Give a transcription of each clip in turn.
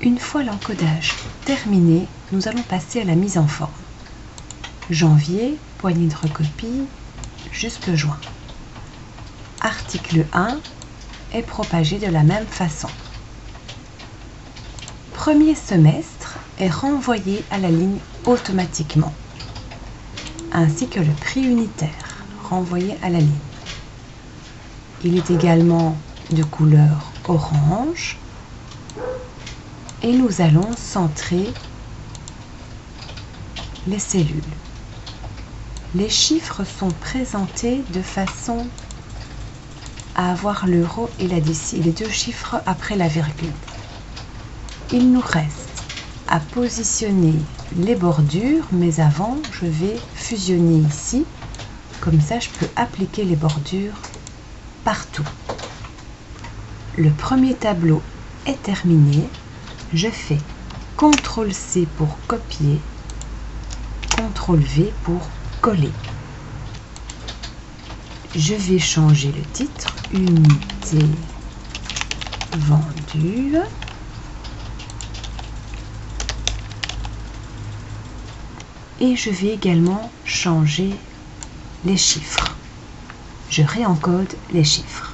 Une fois l'encodage terminé, nous allons passer à la mise en forme. Janvier, poignée de recopie, jusque juin. Article 1 est propagé de la même façon. Premier semestre est renvoyé à la ligne automatiquement, ainsi que le prix unitaire renvoyé à la ligne. Il est également de couleur orange et nous allons centrer les cellules. Les chiffres sont présentés de façon à avoir l'euro et la décile, les deux chiffres après la virgule. Il nous reste à positionner les bordures, mais avant je vais fusionner ici, comme ça je peux appliquer les bordures partout. Le premier tableau est terminé, je fais CTRL-C pour copier, CTRL-V pour coller. Je vais changer le titre, unité vendue. Et je vais également changer les chiffres. Je réencode les chiffres.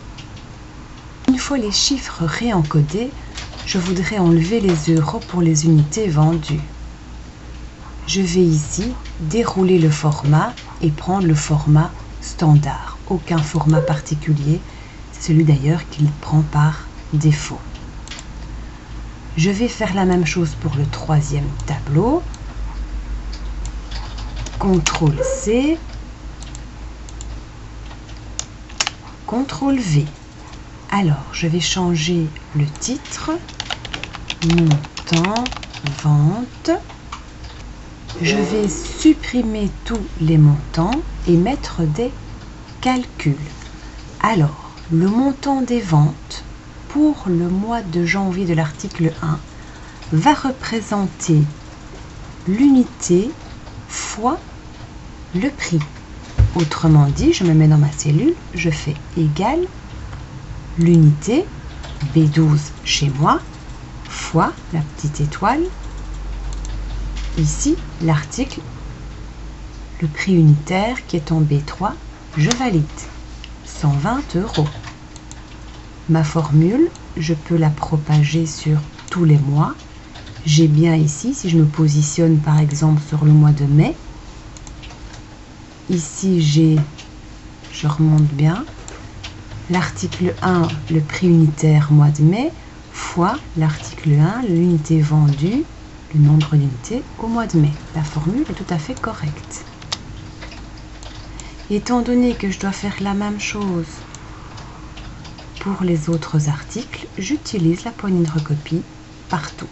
Une fois les chiffres réencodés, je voudrais enlever les euros pour les unités vendues. Je vais ici dérouler le format et prendre le format standard. Aucun format particulier, c'est celui d'ailleurs qu'il prend par défaut. Je vais faire la même chose pour le troisième tableau. CTRL-C, CTRL-V. Alors, je vais changer le titre, montant, vente. Je vais supprimer tous les montants et mettre des calculs. Alors, le montant des ventes pour le mois de janvier de l'article 1 va représenter l'unité fois le prix. Autrement dit, je me mets dans ma cellule, je fais égal l'unité B12 chez moi fois la petite étoile. Ici, l'article, le prix unitaire qui est en B3, je valide 120 €. Ma formule, je peux la propager sur tous les mois. J'ai bien ici, si je me positionne par exemple sur le mois de mai, ici je remonte bien, l'article 1, le prix unitaire mois de mai, fois l'article 1, l'unité vendue, le nombre d'unités au mois de mai. La formule est tout à fait correcte. Étant donné que je dois faire la même chose pour les autres articles, j'utilise la poignée de recopie partout.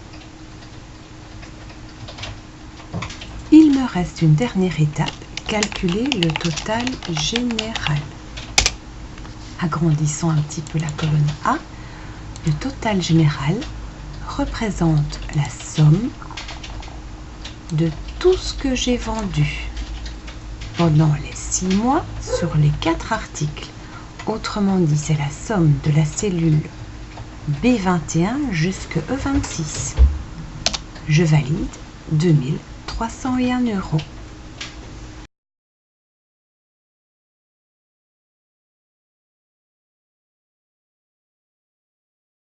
Il me reste une dernière étape, calculer le total général. Agrandissons un petit peu la colonne A. Le total général représente la somme de tout ce que j'ai vendu pendant les 6 mois sur les 4 articles. Autrement dit, c'est la somme de la cellule B21 jusqu'à E26. Je valide 2301 €.